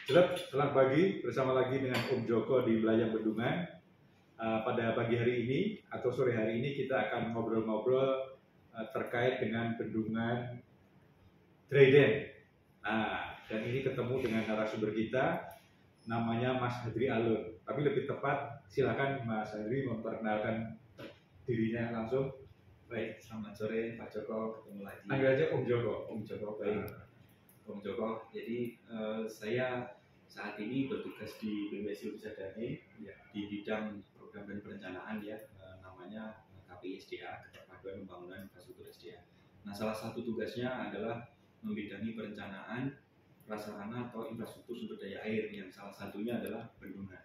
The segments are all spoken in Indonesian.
Selamat pagi, bersama lagi dengan Om Joko di Belayang Bendungan. Pada pagi hari ini atau sore hari ini kita akan ngobrol-ngobrol terkait dengan bendungan Dreden. Dan ini ketemu dengan narasumber kita, namanya Mas Hadri Alun. Tapi lebih tepat, silakan Mas Hadri memperkenalkan dirinya langsung. Baik, selamat sore Pak Joko, ketemu lagi. Panggil aja Om Joko. Om Joko, baik. Om Joko, jadi saya saat ini bertugas di BWS Urisadane ya, di bidang program dan perencanaan ya, namanya KPI-SDA, Keterpaduan Pembangunan Infrastruktur SDA. Nah, salah satu tugasnya adalah membidangi perencanaan prasarana atau infrastruktur sumber daya air yang salah satunya adalah bendungan.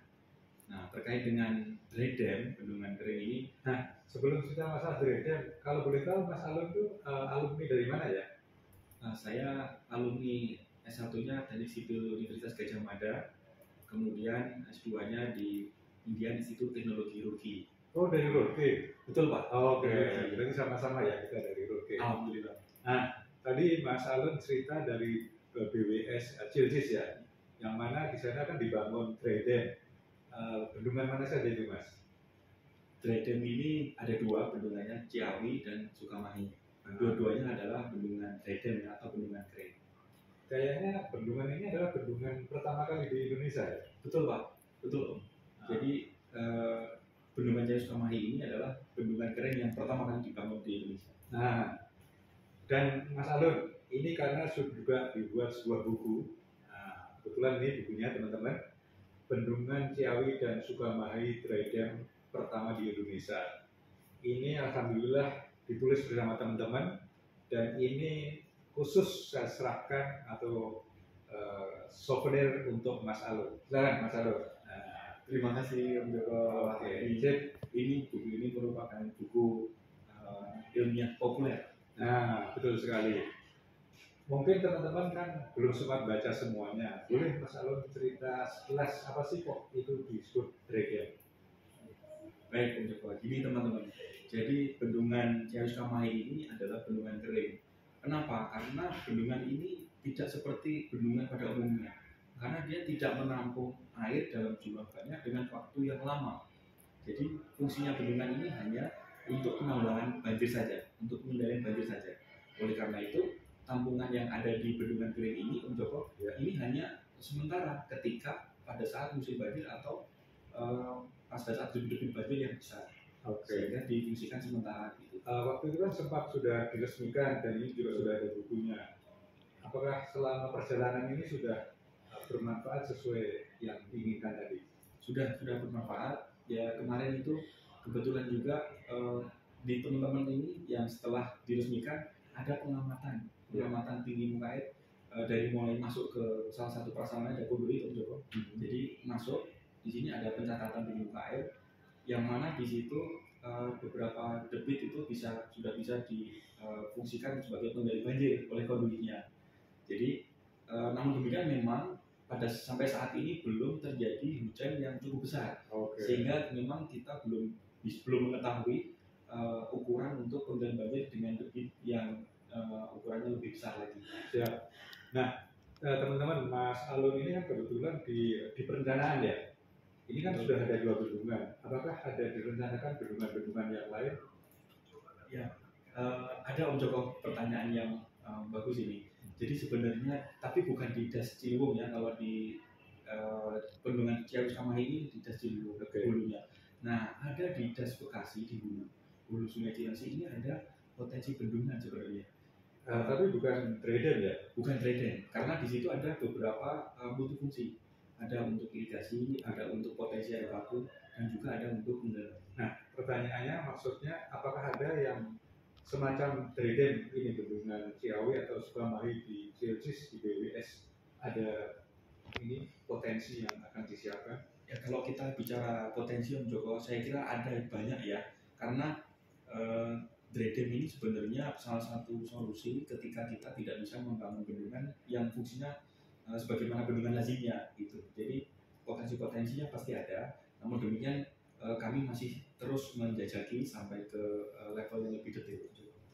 Nah, terkait dengan Dreden, bendungan kering ini. Nah, sebelum kita masalah Dreden, kalau boleh tahu Mas Alun itu alumni dari mana ya? Nah, saya alumni S1-nya dari Sipil Universitas Gadjah Mada, kemudian S2-nya di Indian Institute Teknologi Roorkee. Oh, dari Roorkee? Betul Pak. Oke, berarti sama-sama ya kita dari Roorkee. Alhamdulillah. Nah, tadi Mas Alun cerita dari BWS Cilcis ya, yang mana di sana kan dibangun Dreden. Bendungan mana saja itu Mas? Dreden ini ada dua bendungannya, Ciawi dan Sukamahi. Dua-duanya adalah bendungan Dreden atau bendungan kering. Kayaknya bendungan ini adalah bendungan pertama kali di Indonesia ya? Betul Pak, betul Om. Jadi bendungan Jaya Sukamahi ini adalah bendungan kering yang pertama kali dibangun di Indonesia. Nah, dan Mas Alun, ini karena juga dibuat sebuah buku. Nah, kebetulan ini bukunya teman-teman, Bendungan Ciawi dan Sukamahi Dreden pertama di Indonesia. Ini alhamdulillah ditulis bersama teman-teman, dan ini khusus saya serahkan atau souvenir untuk Mas Alun. Silakan Mas Alun. Terima kasih Om Joko. Ini buku ini merupakan buku ilmiah populer. Nah, betul sekali. Mungkin teman-teman kan belum sempat baca semuanya. Boleh Mas Alun cerita sekilas apa sih kok itu disebut Dreden? Baik Om Joko. Gini teman-teman. Jadi bendungan Ciawi Sukamahi ini adalah bendungan kering. Kenapa? Karena bendungan ini tidak seperti bendungan pada umumnya. Karena dia tidak menampung air dalam jumlah banyak dengan waktu yang lama. Jadi fungsinya bendungan ini hanya untuk penanggulangan banjir saja, untuk mengendalikan banjir saja. Oleh karena itu, tampungan yang ada di bendungan kering ini, Om Joko, ini hanya sementara ketika pada saat musim banjir atau pada saat debit banjir yang besar. Sehingga difungsikan sementara gitu. Waktu itu kan sempat sudah diresmikan dan ini juga sudah ada bukunya. Apakah selama perjalanan ini sudah bermanfaat sesuai yang diinginkan tadi? Sudah bermanfaat. Ya kemarin itu kebetulan juga di teman-teman ini yang setelah diresmikan ada pengamatan tinggi muka air dari mulai masuk ke salah satu prasarana Jakoburi Om Joko. Jadi masuk di sini ada pencatatan tinggi muka air yang mana di situ beberapa debit itu sudah bisa difungsikan sebagai pengendali banjir oleh konduitnya. Jadi namun demikian memang sampai saat ini belum terjadi hujan yang cukup besar, sehingga memang kita belum mengetahui ukuran untuk pengendalian banjir dengan debit yang ukurannya lebih besar lagi. Siap. Nah, teman-teman, Mas Alun ini kan kebetulan di perencanaan ya. Ini kan sudah ada dua bendungan. Apakah ada direncanakan bendungan-bendungan yang lain? Ya, ada Om Joko, pertanyaan yang bagus ini. Jadi sebenarnya, tapi bukan di Das Ciliwung ya, kalau di bendungan Ciawi Sukamahi ini di Das Ciliwung hulunya. Nah, ada di Das Bekasi di hulu Sungai Cilengsi ini ada potensi bendungan sebenarnya. Tapi bukan Dreden ya? Bukan Dreden, karena di situ ada beberapa multifungsi. Ada untuk irigasi, ada untuk potensi air baku, dan juga ada untuk pengendalian. Nah, pertanyaannya maksudnya apakah ada yang semacam Dreden ini bendungan Ciawi atau Sukamahi di Cilcis di BWS, ada ini potensi yang akan disiapkan? Ya kalau kita bicara potensi Om Joko, saya kira ada banyak ya, karena Dreden ini sebenarnya salah satu solusi ketika kita tidak bisa membangun bendungan yang fungsinya sebagaimana bendungan lazimnya gitu. Jadi potensi-potensinya pasti ada, namun demikian kami masih terus menjajaki sampai ke level yang lebih detail.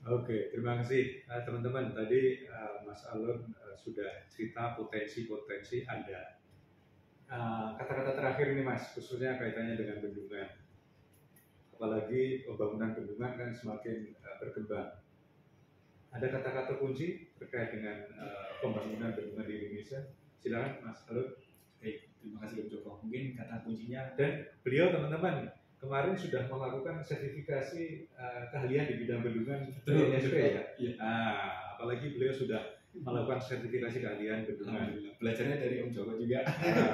Oke, terima kasih teman-teman. Tadi Mas Alun sudah cerita potensi-potensi ada. kata-kata terakhir ini Mas, khususnya kaitannya dengan bendungan. Apalagi pembangunan bendungan kan semakin berkembang. Ada kata-kata kunci terkait dengan pembangunan bendungan di Indonesia? Silakan Mas Alun. Baik, terima kasih Om Joko. Mungkin kata kuncinya, Dan beliau teman-teman kemarin sudah melakukan sertifikasi keahlian di bidang bendungan BNSP ya. Iya. Apalagi beliau sudah melakukan sertifikasi keahlian bendungan. Alhamdulillah. Belajarnya dari Om Joko juga.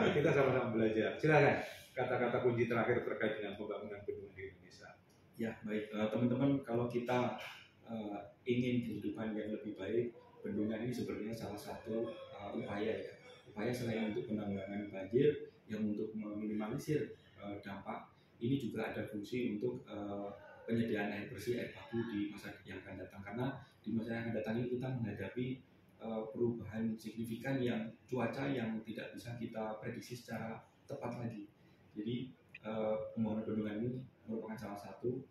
Kita sama-sama belajar. Silakan kata-kata kunci terakhir terkait dengan pembangunan bendungan di Indonesia. Ya, baik. Teman-teman, kalau kita ingin kehidupan yang lebih baik, bendungan ini sebenarnya salah satu upaya ya. Upaya selain untuk penanggulangan banjir, yang untuk meminimalisir dampak, ini juga ada fungsi untuk penyediaan air bersih, air baku di masa yang akan datang. Karena di masa yang akan datang ini kita menghadapi perubahan signifikan yang cuaca yang tidak bisa kita prediksi secara tepat lagi. Jadi pembangunan bendungan ini merupakan salah satu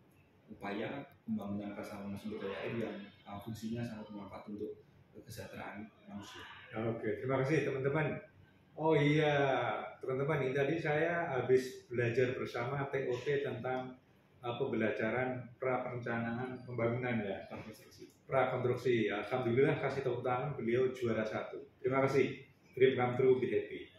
upaya pembangunan prasarana sumber daya air yang fungsinya sangat bermanfaat untuk kesejahteraan manusia. Oke, terima kasih teman-teman. Oh iya, teman-teman, ini tadi saya habis belajar bersama TOT tentang pembelajaran pra-perencanaan pembangunan ya. Prakonstruksi. Alhamdulillah kasih tepuk tangan, beliau juara 1. Terima kasih. Dream come true, be happy.